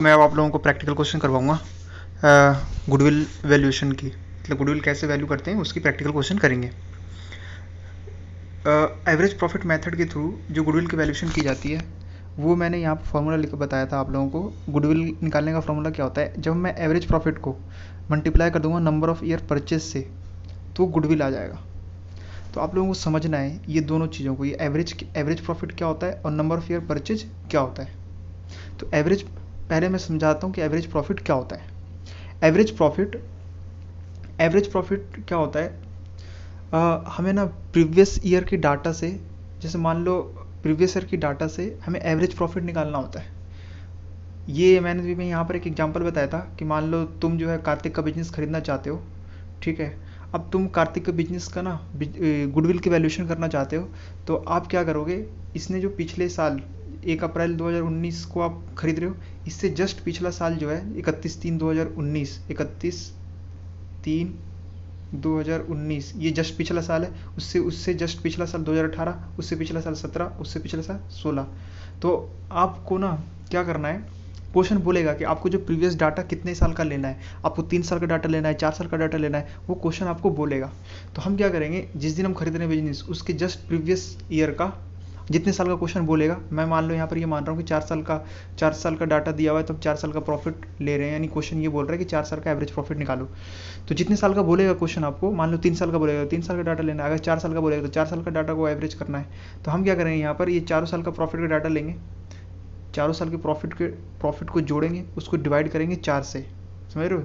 मैं अब आप लोगों को प्रैक्टिकल क्वेश्चन करवाऊंगा गुडविल वैल्यूएशन की, मतलब गुडविल कैसे वैल्यू करते हैं उसकी प्रैक्टिकल क्वेश्चन करेंगे। एवरेज प्रॉफिट मेथड के थ्रू जो गुडविल की वैल्यूएशन की जाती है वो मैंने यहाँ पर फॉर्मूला लिख बताया था आप लोगों को। गुडविल निकालने का फॉर्मूला क्या होता है, जब मैं एवरेज प्रॉफिट को मल्टीप्लाई कर दूंगा नंबर ऑफ़ ईयर परचेज से तो गुडविल आ जाएगा। तो आप लोगों को समझना है ये दोनों चीज़ों को, ये एवरेज प्रॉफिट क्या होता है और नंबर ऑफ़ ईयर परचेज क्या होता है। तो एवरेज, पहले मैं समझाता हूँ कि एवरेज प्रॉफिट क्या होता है। एवरेज प्रॉफिट क्या होता है, हमें ना प्रीवियस ईयर की डाटा से, जैसे मान लो प्रीवियस ईयर की डाटा से हमें एवरेज प्रॉफिट निकालना होता है। ये मैंने भी यहाँ पर एक एग्जांपल बताया था कि मान लो तुम जो है कार्तिक का बिजनेस खरीदना चाहते हो, ठीक है। अब तुम कार्तिक के बिजनेस का ना गुडविल की वैल्यूएशन करना चाहते हो, तो आप क्या करोगे, इसने जो पिछले साल 1 अप्रैल 2019 को आप खरीद रहे हो, इससे जस्ट पिछला साल जो है 31/3/2019, 31/3/2019 ये जस्ट पिछला साल है। उससे उससे जस्ट पिछला साल 2018, उससे पिछला साल 17, उससे पिछला साल 16। तो आपको ना क्या करना है, क्वेश्चन बोलेगा कि आपको जो प्रीवियस डाटा कितने साल का लेना है, आपको 3 साल का डाटा लेना है, 4 साल का डाटा लेना है, वो क्वेश्चन आपको बोलेगा। तो हम क्या करेंगे, जिस दिन हम खरीद रहे हैं बिजनेस उसके जस्ट प्रीवियस ईयर का जितने साल का क्वेश्चन बोलेगा, मैं मान लो यहाँ पर ये मान रहा हूँ कि 4 साल का डाटा दिया हुआ है, तो 4 साल का प्रॉफिट ले रहे हैं, यानी क्वेश्चन ये बोल रहा है कि 4 साल का एवरेज प्रॉफिट निकालो। तो जितने साल का बोलेगा क्वेश्चन आपको, मान लो 3 साल का बोलेगा, 3 साल का डाटा लेना है। अगर 4 साल का बोलेगा तो 4 साल का डाटा को एवरेज करना है। तो हम क्या करेंगे, यहाँ पर ये 4 साल का प्रॉफिट का डाटा लेंगे, चारों साल के प्रॉफिट को जोड़ेंगे, उसको डिवाइड करेंगे 4 से, समझ रहे हो।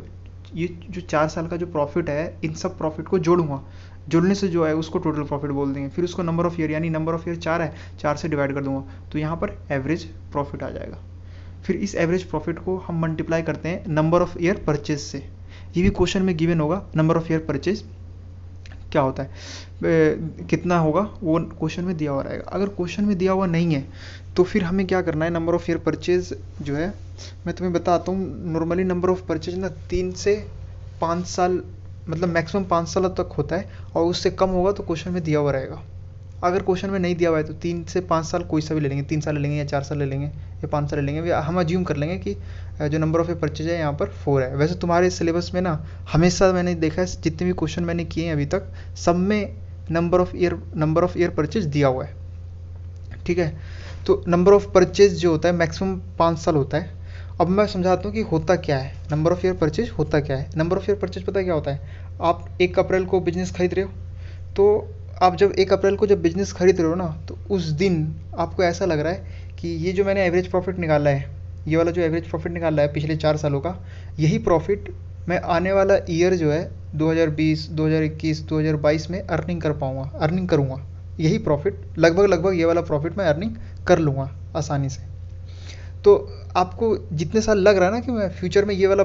ये जो 4 साल का जो प्रॉफिट है, इन सब प्रॉफिट को जोड़ूंगा, जोड़ने से जो है उसको टोटल प्रॉफिट बोल देंगे। फिर उसको नंबर ऑफ ईयर, यानी नंबर ऑफ ईयर 4 है, 4 से डिवाइड कर दूंगा, तो यहाँ पर एवरेज प्रॉफिट आ जाएगा। फिर इस एवरेज प्रॉफिट को हम मल्टीप्लाई करते हैं नंबर ऑफ ईयर परचेज से। ये भी क्वेश्चन में गिवन होगा, नंबर ऑफ ईयर परचेज क्या होता है, कितना होगा वो क्वेश्चन में दिया हुआ रहेगा। अगर क्वेश्चन में दिया हुआ नहीं है तो फिर हमें क्या करना है, नंबर ऑफ़ ईयर परचेज जो है मैं तुम्हें बताता हूँ। नॉर्मली नंबर ऑफ़ परचेज ना 3 से 5 साल, मतलब मैक्सिमम 5 साल तक होता है, और उससे कम होगा तो क्वेश्चन में दिया हुआ रहेगा। अगर क्वेश्चन में नहीं दिया हुआ है तो 3 से 5 साल कोई सा भी ले लेंगे, 3 साल ले लेंगे या 4 साल ले लेंगे या 5 साल ले लेंगे। हम अज्यूम कर लेंगे कि जो नंबर ऑफ़ ईयर परचेज है यहाँ पर 4 है। वैसे तुम्हारे सिलेबस में ना हमेशा मैंने देखा है, जितने भी क्वेश्चन मैंने किए हैं अभी तक, सब में नंबर ऑफ़ ईयर परचेज दिया हुआ है, ठीक है। तो नंबर ऑफ़ परचेज जो होता है मैक्सिमम 5 साल होता है। अब मैं समझाता हूँ कि होता क्या है, नंबर ऑफ़ ईयर परचेज होता क्या है। नंबर ऑफ़ ईयर परचेज पता क्या होता है, आप 1 अप्रैल को बिजनेस खरीद रहे हो, तो आप जब 1 अप्रैल को जब बिजनेस खरीद रहे हो ना, तो उस दिन आपको ऐसा लग रहा है कि ये जो मैंने एवरेज प्रॉफिट निकाला है, ये वाला जो एवरेज प्रॉफिट निकाला है पिछले 4 सालों का, यही प्रॉफिट मैं आने वाला ईयर जो है 2020, 2021, 2022 में अर्निंग करूँगा। यही प्रॉफिट लगभग ये वाला प्रॉफिट मैं अर्निंग कर लूँगा आसानी से। तो आपको जितने साल लग रहा है ना कि मैं फ्यूचर में ये वाला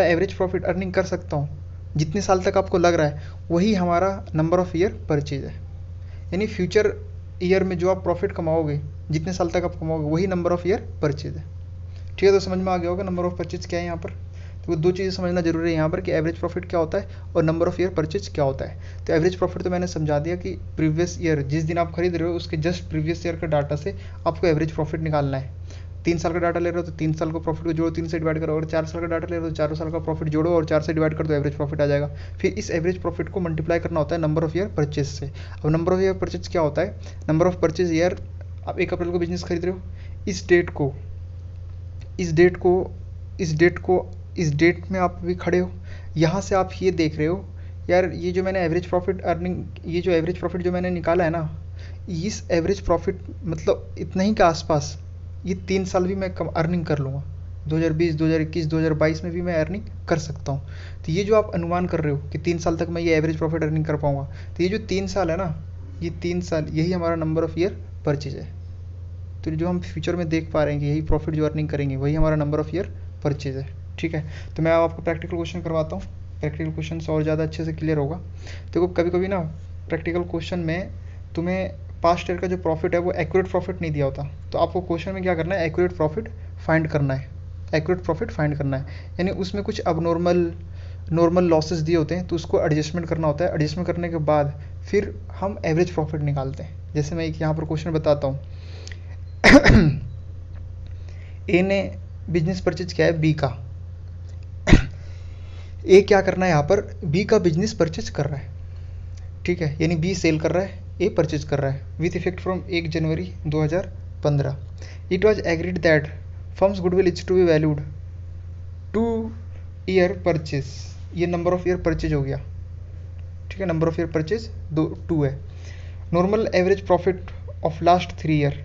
एवरेज प्रॉफिट अर्निंग कर सकता हूँ, जितने साल तक आपको लग रहा है, वही हमारा नंबर ऑफ़ ईयर परचेज है। यानी फ्यूचर ईयर में जो आप प्रॉफिट कमाओगे, जितने साल तक आप कमाओगे, वही नंबर ऑफ़ ईयर परचेज है, ठीक है। तो समझ में आ गया होगा नंबर ऑफ़ परचेज क्या है यहाँ पर। तो दो चीज़ें समझना जरूरी है यहाँ पर, कि एवरेज प्रॉफिट क्या होता है और नंबर ऑफ़ ईयर परचेज क्या होता है। तो एवरेज प्रॉफिट तो मैंने समझा दिया कि प्रीवियस ईयर, जिस दिन आप खरीद रहे हो उसके जस्ट प्रीवियस ईयर का डाटा से आपको एवरेज प्रॉफिट निकालना है। 3 साल का डाटा ले रहे हो तो 3 साल को प्रॉफिट को जोड़ो, 3 से डिवाइड करो। अगर 4 साल का डाटा ले रहे हो तो 4 साल का प्रॉफिट जोड़ो और 4 से डिवाइड कर दो, एवरेज प्रॉफिट आ जाएगा। फिर इस एवरेज प्रॉफिट को मल्टीप्लाई करना होता है नंबर ऑफ़ ईयर परचेज से। अब नंबर ऑफ़ ईयर परचेज क्या होता है, नंबर ऑफ़ परचेज ईयर, आप 1 अप्रैल को बिजनेस खरीद रहे हो, इस डेट में आप भी खड़े हो। यहाँ से आप ये देख रहे हो, यार ये जो मैंने एवरेज प्रॉफिट जो मैंने निकाला है ना, इस एवरेज प्रॉफिट मतलब इतना ही के आसपास ये 3 साल भी मैं अर्निंग कर लूँगा। 2020, 2021, 2022 में भी मैं अर्निंग कर सकता हूँ। तो ये जो आप अनुमान कर रहे हो कि 3 साल तक मैं ये एवरेज प्रॉफिट अर्निंग कर पाऊँगा, तो ये जो 3 साल है ना, ये 3 साल यही हमारा नंबर ऑफ़ ईयर परचेज है। तो जो हम फ्यूचर में देख पा रहे हैं कि यही प्रॉफिट जो अर्निंग करेंगे वही हमारा नंबर ऑफ़ ईयर परचेज है, ठीक है। तो मैं आपको प्रैक्टिकल क्वेश्चन करवाता हूँ, प्रैक्टिकल क्वेश्चन से और ज़्यादा अच्छे से क्लियर होगा। देखो कभी कभी ना प्रैक्टिकल क्वेश्चन में तुम्हें पास्ट ईयर का जो प्रॉफिट है वो एक्यूरेट प्रॉफिट नहीं दिया होता, तो आपको क्वेश्चन में क्या करना है, एक्यूरेट प्रॉफिट फाइंड करना है। यानी उसमें कुछ अब नॉर्मल लॉसेस दिए होते हैं, तो उसको एडजस्टमेंट करना होता है। एडजस्टमेंट करने के बाद फिर हम एवरेज प्रॉफिट निकालते हैं। जैसे मैं एक यहाँ पर क्वेश्चन बताता हूँ। ए ने बिजनेस परचेज क्या है, बी का। ए क्या करना है यहाँ पर, बी का बिजनेस परचेज कर रहा है, ठीक है, यानी बी सेल कर रहा है, ए परचेज कर रहा है, with effect from 1 January 2015। It was agreed that firms goodwill is to be valued 2 year purchase, ये नंबर ऑफ ईयर परचेज हो गया, ठीक है, नंबर ऑफ ईयर परचेज 2 है। Normal average profit of last 3 year,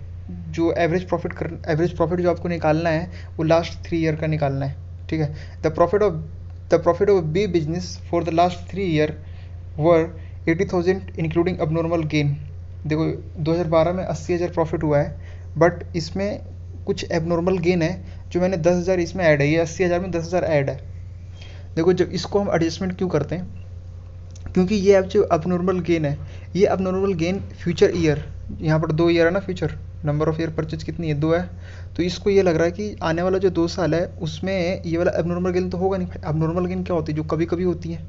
जो एवरेज प्रॉफिट जो आपको निकालना है वो लास्ट 3 ईयर का निकालना है, ठीक है। The profit of B business for the last 3 year were 80,000 including abnormal gain. देखो 2012 में 80,000 प्रॉफिट हुआ है, बट इसमें कुछ एबनॉर्मल गेन है जो मैंने 10,000 इसमें ऐड है, ये 80,000 में 10,000 ऐड है। देखो जब इसको हम एडजस्टमेंट क्यों करते हैं, क्योंकि ये अब जो अबनॉर्मल गेन है, ये अबनॉर्मल गेन फ्यूचर ईयर, यहाँ पर 2 ईयर है ना, future number of year purchase कितनी है, 2 है, तो इसको ये लग रहा है कि आने वाला जो 2 साल है उसमें ये वाला एबनॉर्मल गेन तो होगा नहीं। एबनॉर्मल गेन क्या होती है, जो कभी कभी होती है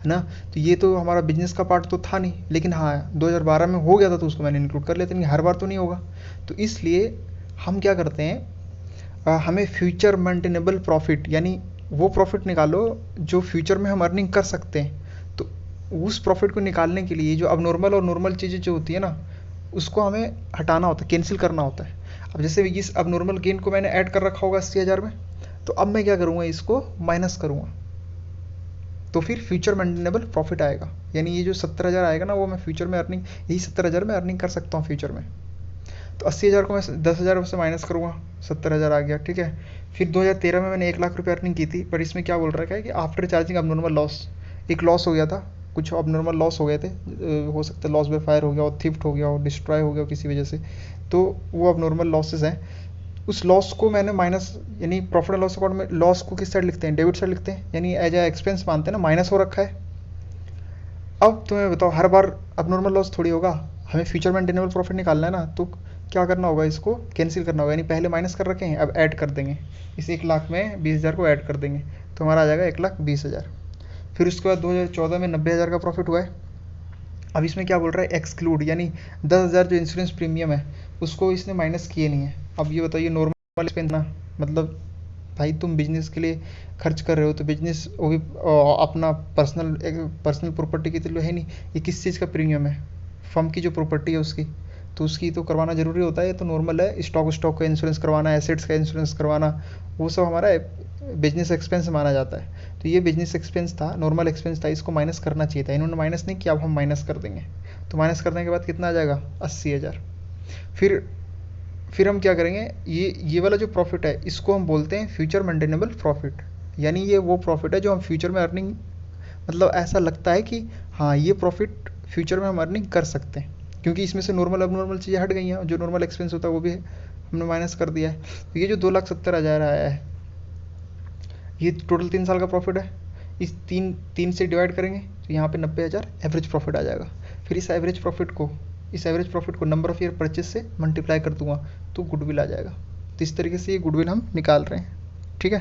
ना, तो ये तो हमारा बिजनेस का पार्ट तो था नहीं, लेकिन हाँ 2012 में हो गया था तो उसको मैंने इंक्लूड कर लिया था, लेकिन हर बार तो नहीं होगा। तो इसलिए हम क्या करते हैं, हमें फ्यूचर मेंटेनेबल प्रॉफिट, यानी वो प्रॉफिट निकालो जो फ्यूचर में हम अर्निंग कर सकते हैं। तो उस प्रॉफिट को निकालने के लिए जो अबनॉर्मल और नॉर्मल चीज़ें जो होती है ना, उसको हमें हटाना होता है, कैंसिल करना होता है। अब जैसे इस अबनॉर्मल गेन को मैंने ऐड कर रखा होगा 80,000 में, तो अब मैं क्या करूँगा, इसको माइनस करूँगा, तो फिर फ्यूचर मेंटेनेबल प्रॉफिट आएगा। यानी ये जो 70,000 आएगा ना, वो मैं फ्यूचर में अर्निंग, यही 70,000 में अर्निंग कर सकता हूँ फ्यूचर में। तो 80,000 को मैं 10,000 से माइनस करूँगा, 70,000 आ गया, ठीक है। फिर 2013 में मैंने 1,00,000 रुपये अर्निंग की थी, पर इसमें क्या बोल रहा है कि आफ्टर चार्जिंग अबनॉर्मल लॉस, एक लॉस हो गया था, कुछ अबनॉर्मल लॉस हो गए थे, हो सकता है लॉस बाय फायर हो गया हो, थिफ्ट हो गया हो, डिस्ट्रॉय हो गया हो किसी वजह से, तो वो अबनॉर्मल लॉसेज हैं। उस लॉस को मैंने माइनस, यानी प्रॉफिट एंड लॉस अकाउंट में लॉस को किस साइड लिखते हैं, डेबिट साइड लिखते हैं, यानी एज ए एक्सपेंस मानते हैं ना, माइनस हो रखा है। अब तुम्हें बताओ, हर बार अबनॉर्मल लॉस थोड़ी होगा, हमें फ्यूचर मेंटेनेबल प्रॉफिट निकालना है ना, तो क्या करना होगा, इसको कैंसिल करना होगा, यानी पहले माइनस कर रखे हैं, अब ऐड कर देंगे, इस 1,00,000 में 20,000 को ऐड कर देंगे, तो हमारा आ जाएगा 1,20,000। फिर उसके बाद 2014 में 90,000 का प्रॉफिट हुआ है। अब इसमें क्या बोल रहा है, एक्सक्लूड, यानी 10,000 जो इंश्योरेंस प्रीमियम है उसको इसने माइनस किए नहीं है। अब ये बताइए, नॉर्मल एक्सपेंस ना, मतलब भाई तुम बिजनेस के लिए खर्च कर रहे हो, तो बिजनेस वो भी अपना पर्सनल प्रॉपर्टी की तो है नहीं, ये किस चीज़ का प्रीमियम है, फर्म की जो प्रॉपर्टी है उसकी, तो उसकी तो करवाना ज़रूरी होता है, ये तो नॉर्मल है। स्टॉक का इंश्योरेंस करवाना, एसेट्स का इंश्योरेंस करवाना, वो सब हमारा बिजनेस एक्सपेंस माना जाता है। तो ये बिजनेस एक्सपेंस था, नॉर्मल एक्सपेंस था, इसको माइनस करना चाहिए था, इन्होंने माइनस नहीं किया, अब हम माइनस कर देंगे। तो माइनस करने के बाद कितना आ जाएगा, 80,000। फिर हम क्या करेंगे, ये वाला जो प्रॉफिट है इसको हम बोलते हैं फ्यूचर मेंटेनेबल प्रॉफिट, यानी ये वो प्रॉफिट है जो हम फ्यूचर में अर्निंग, मतलब ऐसा लगता है कि हाँ ये प्रॉफिट फ्यूचर में हम अर्निंग कर सकते हैं, क्योंकि इसमें से नॉर्मल अबनॉर्मल चीज़ें हट गई हैं, जो नॉर्मल एक्सपेंस होता है वो भी हमने माइनस कर दिया है। तो ये जो 2,70,000 आया है, ये टोटल 3 साल का प्रॉफिट है, इस तीन से डिवाइड करेंगे तो यहाँ पे 90,000 एवरेज प्रॉफिट आ जाएगा। फिर इस एवरेज प्रॉफिट को नंबर ऑफ ईयर परचेज से मल्टीप्लाई कर दूंगा तो गुडविल आ जाएगा। तो इस तरीके से ये गुडविल हम निकाल रहे हैं, ठीक है।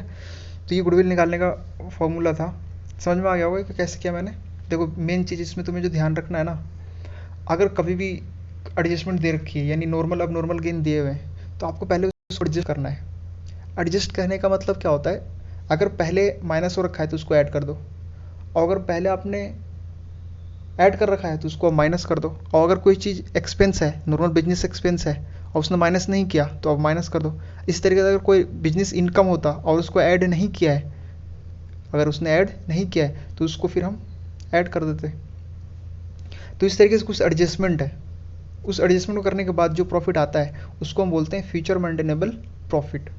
तो ये गुडविल निकालने का फॉर्मूला था, समझ में आ गया होगा कि कैसे किया मैंने। देखो मेन चीज़ इसमें तुम्हें जो ध्यान रखना है ना, अगर कभी भी एडजस्टमेंट दे रखी है, यानी नॉर्मल अब नॉर्मल गेन दिए हुए हैं, तो आपको पहले उसको एडजस्ट करना है। एडजस्ट करने का मतलब क्या होता है, अगर पहले माइनस हो रखा है तो उसको ऐड कर दो, और अगर पहले आपने ऐड कर रखा है तो उसको माइनस कर दो, और अगर कोई चीज़ एक्सपेंस है, नॉर्मल बिजनेस एक्सपेंस है, और उसने माइनस नहीं किया तो अब माइनस कर दो। इस तरीके से अगर कोई बिजनेस इनकम होता और उसको ऐड नहीं किया है, अगर उसने ऐड नहीं किया है तो उसको फिर हम ऐड कर देते। तो इस तरीके से कुछ एडजस्टमेंट है, उस एडजस्टमेंट को करने के बाद जो प्रॉफिट आता है उसको हम बोलते हैं फ्यूचर मेंटेनेबल प्रॉफिट।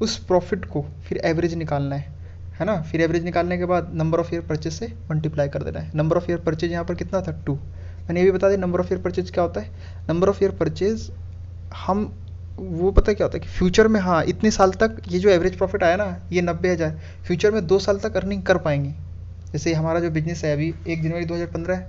उस प्रॉफिट को फिर एवरेज निकालना है ना। फिर एवरेज निकालने के बाद नंबर ऑफ ईयर परचेज से मल्टीप्लाई कर देना है। नंबर ऑफ ईयर परचेज यहाँ पर कितना था, 2। मैंने ये भी बता दिया नंबर ऑफ ईयर परचेज क्या होता है। नंबर ऑफ ईयर परचेज हम वो पता क्या होता है कि फ्यूचर में, हाँ इतने साल तक ये जो एवरेज प्रॉफिट आया ना, ये 90,000 फ्यूचर में 2 साल तक अर्निंग कर पाएंगे। जैसे हमारा जो बिजनेस है अभी 1 जनवरी 2015 है,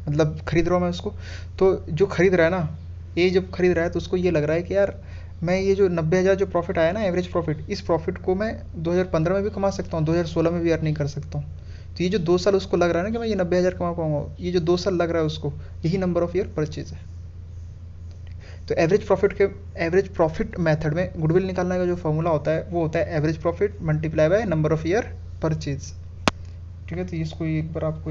मतलब खरीद रहा हूँ मैं उसको, तो जो खरीद रहा है ना, ये जब खरीद रहा है तो उसको ये लग रहा है कि यार मैं ये जो 90,000 जो प्रॉफिट आया ना एवरेज प्रॉफिट, इस प्रॉफिट को मैं 2015 में भी कमा सकता हूँ, 2016 में भी अर्निंग कर सकता हूँ। तो ये जो 2 साल उसको लग रहा है ना कि मैं ये 90,000 कमा पाऊंगा, ये जो 2 साल लग रहा है उसको, यही नंबर ऑफ ईयर परचेज है। तो एवरेज प्रॉफिट मेथड में गुडविल निकालने का जो फॉर्मूला होता है वो होता है average profit multiply by number of year purchase. ठीक है, तो इसको एक बार आपको